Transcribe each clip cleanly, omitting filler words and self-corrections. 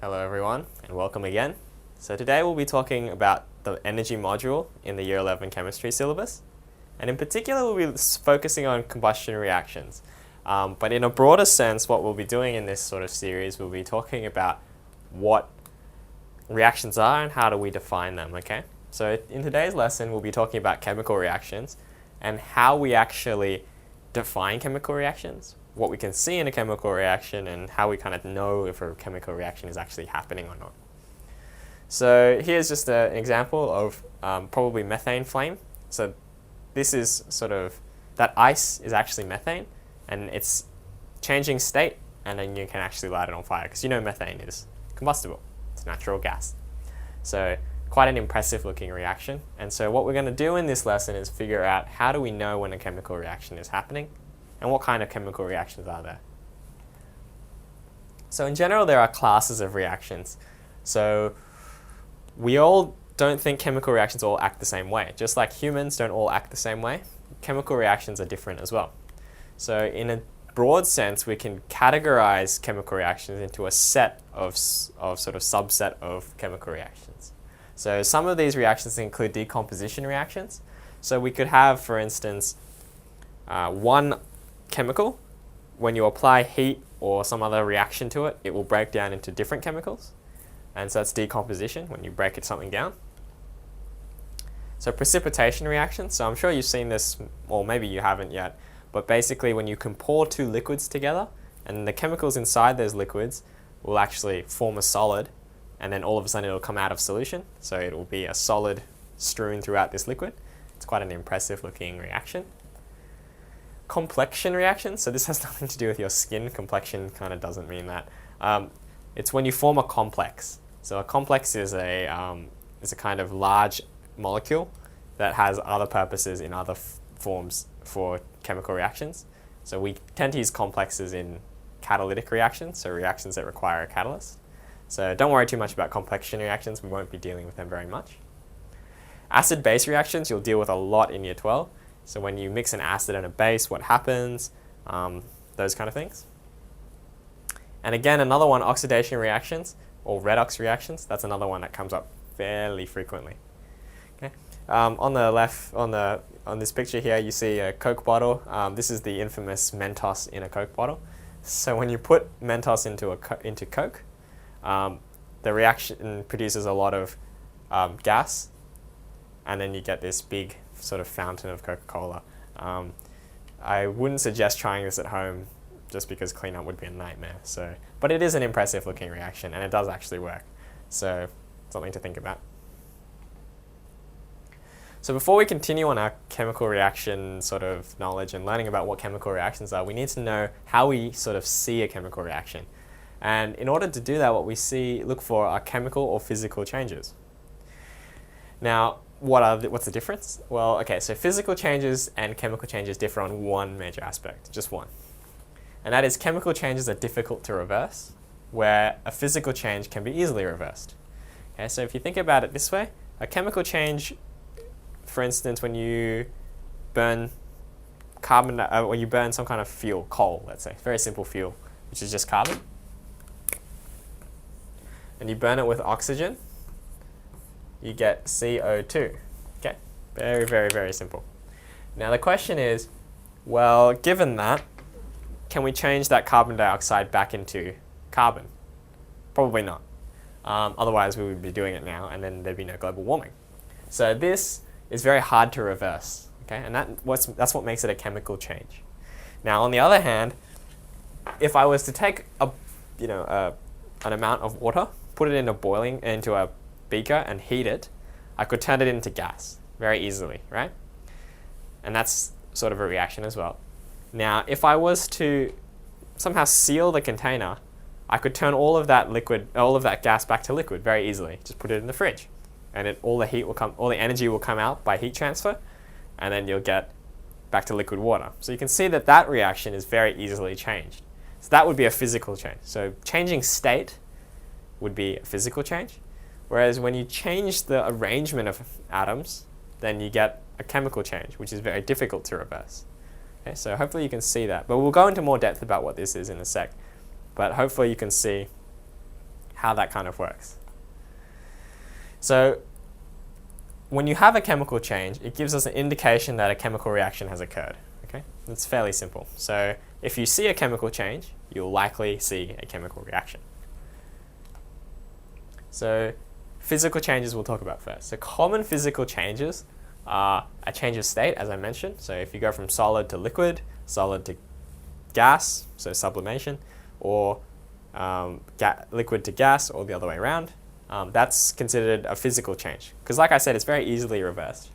Hello everyone and welcome again. So today we'll be talking about the energy module in the Year 11 chemistry syllabus, and in particular we'll be focusing on combustion reactions. But in a broader sense, what we'll be doing in this sort of series, we'll be talking about what reactions are and how do we define them, okay? So in today's lesson we'll be talking about chemical reactions and how we actually define chemical reactions, what we can see in a chemical reaction, and how we kind of know if a chemical reaction is actually happening or not. So here's just an example of probably methane flame. So this is sort of, that ice is actually methane, and it's changing state, and then you can actually light it on fire, because you know methane is combustible. It's natural gas. So quite an impressive looking reaction. And so what we're going to do in this lesson is figure out how do we know when a chemical reaction is happening, and what kind of chemical reactions are there. So in general, there are classes of reactions. So we all don't think chemical reactions all act the same way. Just like humans don't all act the same way, chemical reactions are different as well. So in a broad sense, we can categorize chemical reactions into a set of sort of subset of chemical reactions. So some of these reactions include decomposition reactions. So we could have, for instance, one chemical, when you apply heat or some other reaction to it, it will break down into different chemicals. And so that's decomposition, when you break something down. So precipitation reactions, so I'm sure you've seen this, or maybe you haven't yet, but basically when you can pour two liquids together, and the chemicals inside those liquids will actually form a solid, and then all of a sudden it'll come out of solution, so it will be a solid strewn throughout this liquid. It's quite an impressive looking reaction. Complexion reaction, so this has nothing to do with your skin. Complexion kind of doesn't mean that. It's when you form a complex. So a complex is a kind of large molecule that has other purposes in other forms for chemical reactions. So we tend to use complexes in catalytic reactions, so reactions that require a catalyst. So don't worry too much about complexion reactions, we won't be dealing with them very much. Acid-base reactions you'll deal with a lot in Year 12. So when you mix an acid and a base, what happens? Those kind of things. And again, another one, oxidation reactions or redox reactions. That's another one that comes up fairly frequently. Okay. On the left, on this picture here, you see a Coke bottle. This is the infamous Mentos in a Coke bottle. So when you put Mentos into Coke, the reaction produces a lot of gas, and then you get this big sort of fountain of Coca-Cola. I wouldn't suggest trying this at home just because cleanup would be a nightmare. But it is an impressive looking reaction, and it does actually work. So something to think about. So before we continue on our chemical reaction sort of knowledge and learning about what chemical reactions are, we need to know how we sort of see a chemical reaction. And in order to do that, what we look for are chemical or physical changes. Now, what's the difference? Well, okay, so physical changes and chemical changes differ on one major aspect, just one. And that is chemical changes are difficult to reverse, where a physical change can be easily reversed. Okay, so if you think about it this way, a chemical change, for instance, when you burn carbon, or you burn some kind of fuel, coal, let's say, very simple fuel, which is just carbon, and you burn it with oxygen, you get CO2. Okay, very, very, very simple. Now the question is, well, given that, can we change that carbon dioxide back into carbon? Probably not. Otherwise we would be doing it now, and then there'd be no global warming. So this is very hard to reverse. Okay, and that's what makes it a chemical change. Now on the other hand, if I was to take an amount of water, put it into a beaker and heat it, I could turn it into gas very easily, right? And that's sort of a reaction as well. Now, if I was to somehow seal the container, I could turn all of that gas back to liquid very easily. Just put it in the fridge, and all the energy will come out by heat transfer, and then you'll get back to liquid water. So you can see that reaction is very easily changed. So that would be a physical change. So changing state would be a physical change. Whereas when you change the arrangement of atoms, then you get a chemical change, which is very difficult to reverse. Okay, so hopefully you can see that. But we'll go into more depth about what this is in a sec. But hopefully you can see how that kind of works. So when you have a chemical change, it gives us an indication that a chemical reaction has occurred. Okay, it's fairly simple. So if you see a chemical change, you'll likely see a chemical reaction. So physical changes we'll talk about first. So common physical changes are a change of state, as I mentioned. So if you go from solid to liquid, solid to gas, so sublimation, or liquid to gas, or the other way around, that's considered a physical change. Because like I said, it's very easily reversed.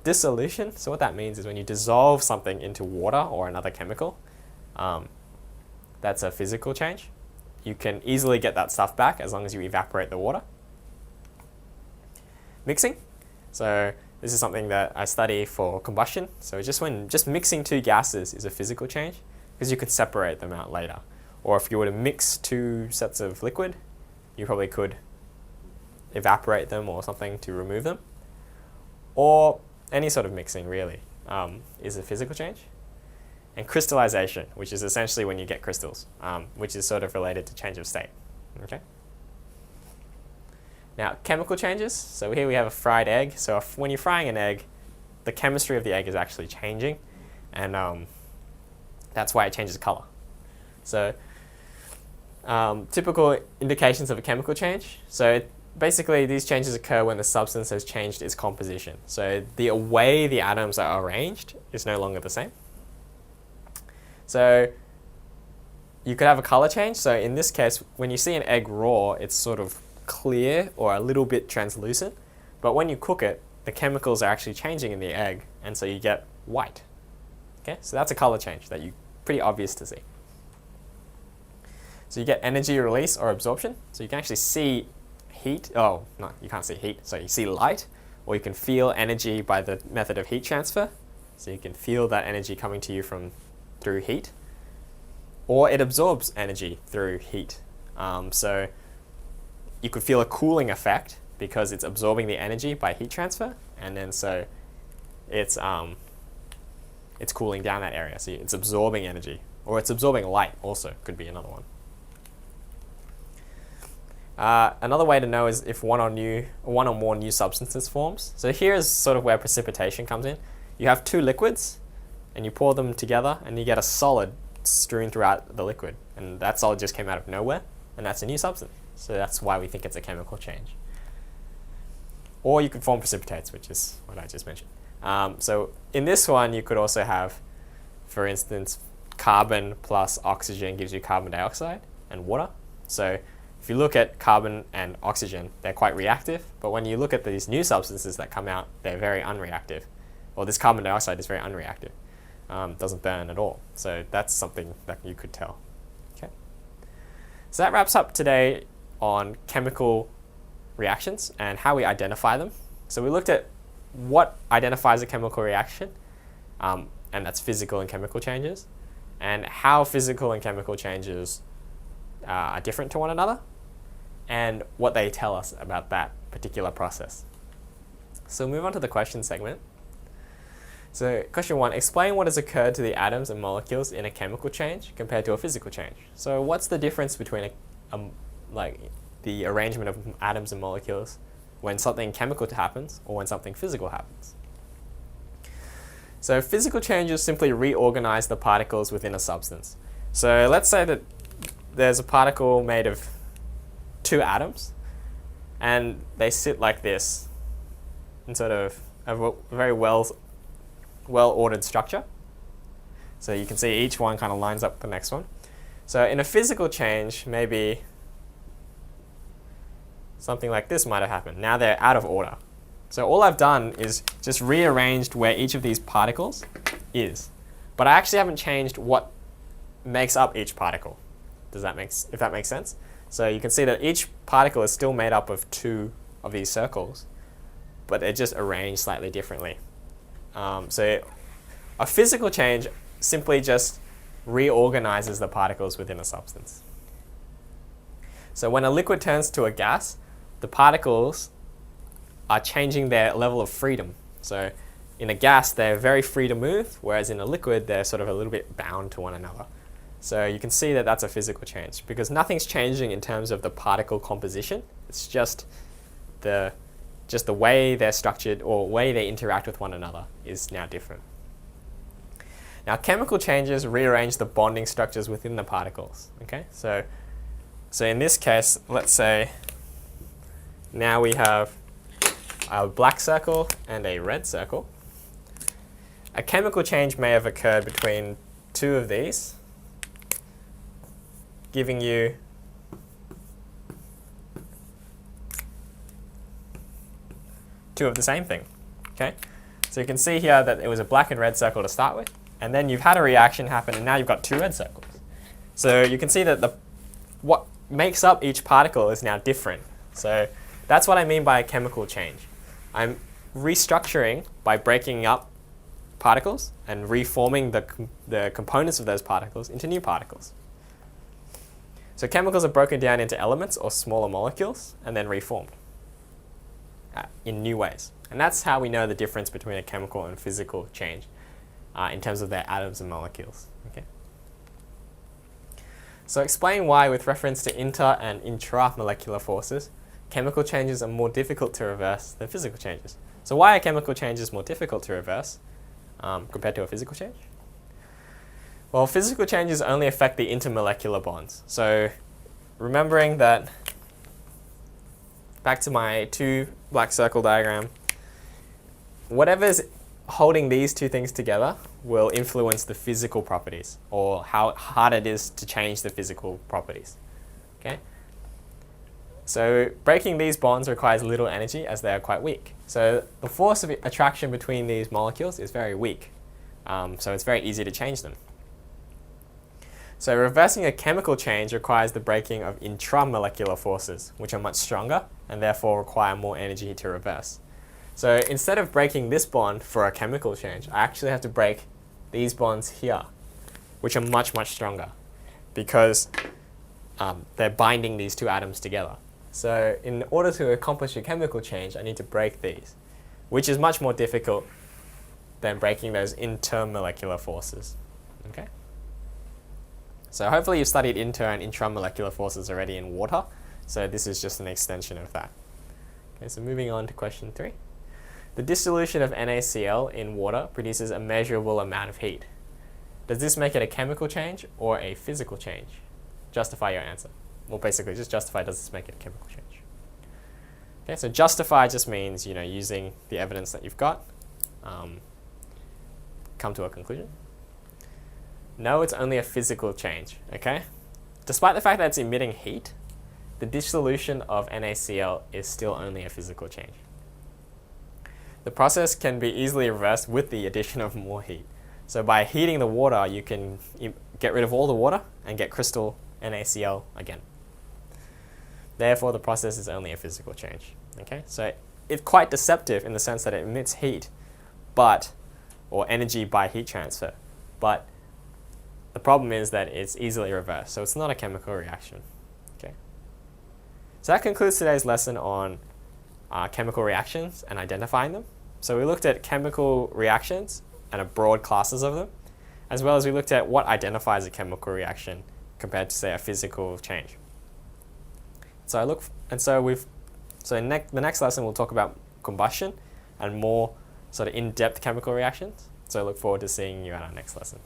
Dissolution, so what that means is when you dissolve something into water or another chemical, that's a physical change. You can easily get that stuff back as long as you evaporate the water. Mixing, so this is something that I study for combustion. So just mixing two gases is a physical change because you could separate them out later. Or if you were to mix two sets of liquid, you probably could evaporate them or something to remove them. Or any sort of mixing really is a physical change. And crystallization, which is essentially when you get crystals, which is sort of related to change of state. Okay. Now, chemical changes. So here we have a fried egg. So when you're frying an egg, the chemistry of the egg is actually changing, and that's why it changes color. So typical indications of a chemical change. So basically, these changes occur when the substance has changed its composition. So the way the atoms are arranged is no longer the same. So you could have a color change. So in this case, when you see an egg raw, it's sort of clear or a little bit translucent. But when you cook it, the chemicals are actually changing in the egg, and so you get white. Okay, so that's a color change that you pretty obvious to see. So you get energy release or absorption. So you can actually see heat. Oh, no, you can't see heat. So you see light, or you can feel energy by the method of heat transfer. So you can feel that energy coming to you through heat, or it absorbs energy through heat. So you could feel a cooling effect because it's absorbing the energy by heat transfer, and then so it's cooling down that area. So it's absorbing energy, or it's absorbing light also could be another one. Another way to know is if one or more new substances forms. So here is sort of where precipitation comes in. You have two liquids, and you pour them together, and you get a solid strewn throughout the liquid. And that solid just came out of nowhere, and that's a new substance. So that's why we think it's a chemical change. Or you could form precipitates, which is what I just mentioned. So in this one, you could also have, for instance, carbon plus oxygen gives you carbon dioxide and water. So if you look at carbon and oxygen, they're quite reactive. But when you look at these new substances that come out, they're very unreactive. Or this carbon dioxide is very unreactive. Doesn't burn at all. So that's something that you could tell. Okay. So that wraps up today on chemical reactions and how we identify them. So we looked at what identifies a chemical reaction, and that's physical and chemical changes, and how physical and chemical changes are different to one another, and what they tell us about that particular process. So we'll move on to the question segment. So question 1, explain what has occurred to the atoms and molecules in a chemical change compared to a physical change. So what's the difference between the arrangement of atoms and molecules when something chemical happens or when something physical happens? So physical changes simply reorganize the particles within a substance. So let's say that there's a particle made of two atoms, and they sit like this in sort of a very well-ordered structure. So you can see each one kind of lines up with the next one. So in a physical change, maybe something like this might have happened. Now they're out of order. So all I've done is just rearranged where each of these particles is. But I actually haven't changed what makes up each particle. If that makes sense? So you can see that each particle is still made up of two of these circles, but they're just arranged slightly differently. So a physical change simply just reorganizes the particles within a substance. So when a liquid turns to a gas, the particles are changing their level of freedom. So in a gas, they're very free to move, whereas in a liquid, they're sort of a little bit bound to one another. So you can see that that's a physical change because nothing's changing in terms of the particle composition. It's just the way they're structured or way they interact with one another is now different. Now chemical changes rearrange the bonding structures within the particles. Okay, so in this case, let's say now we have a black circle and a red circle. A chemical change may have occurred between two of these, giving you two of the same thing. Okay, so you can see here that it was a black and red circle to start with, and then you've had a reaction happen, and now you've got two red circles. So you can see that what makes up each particle is now different. So that's what I mean by a chemical change. I'm restructuring by breaking up particles and reforming the components of those particles into new particles. So chemicals are broken down into elements or smaller molecules and then reformed in new ways. And that's how we know the difference between a chemical and physical change in terms of their atoms and molecules. Okay. So explain why, with reference to inter and intramolecular forces, chemical changes are more difficult to reverse than physical changes. So why are chemical changes more difficult to reverse compared to a physical change? Well, physical changes only affect the intermolecular bonds. So remembering that, back to my two black circle diagram, whatever's holding these two things together will influence the physical properties, or how hard it is to change the physical properties. Okay? So breaking these bonds requires little energy as they are quite weak. So the force of attraction between these molecules is very weak. So it's very easy to change them. So reversing a chemical change requires the breaking of intramolecular forces, which are much stronger and therefore require more energy to reverse. So instead of breaking this bond for a chemical change, I actually have to break these bonds here, which are much, much stronger because they're binding these two atoms together. So in order to accomplish a chemical change, I need to break these, which is much more difficult than breaking those intermolecular forces. Okay? So hopefully you've studied inter and intramolecular forces already in water, so this is just an extension of that. Okay, so moving on to question 3. The dissolution of NaCl in water produces a measurable amount of heat. Does this make it a chemical change or a physical change? Justify your answer. Well, basically, just justify, does this make it a chemical change? Okay, so justify just means, using the evidence that you've got, come to a conclusion. No, it's only a physical change, okay? Despite the fact that it's emitting heat, the dissolution of NaCl is still only a physical change. The process can be easily reversed with the addition of more heat. So by heating the water, you can get rid of all the water and get crystal NaCl again. Therefore, the process is only a physical change. Okay, so it's quite deceptive in the sense that it emits heat, or energy by heat transfer, but the problem is that it's easily reversed, so it's not a chemical reaction. Okay. So that concludes today's lesson on chemical reactions and identifying them. So we looked at chemical reactions and a broad classes of them, as well as we looked at what identifies a chemical reaction compared to, say, a physical change. So in the next lesson we'll talk about combustion and more sort of in-depth chemical reactions. So I look forward to seeing you at our next lesson.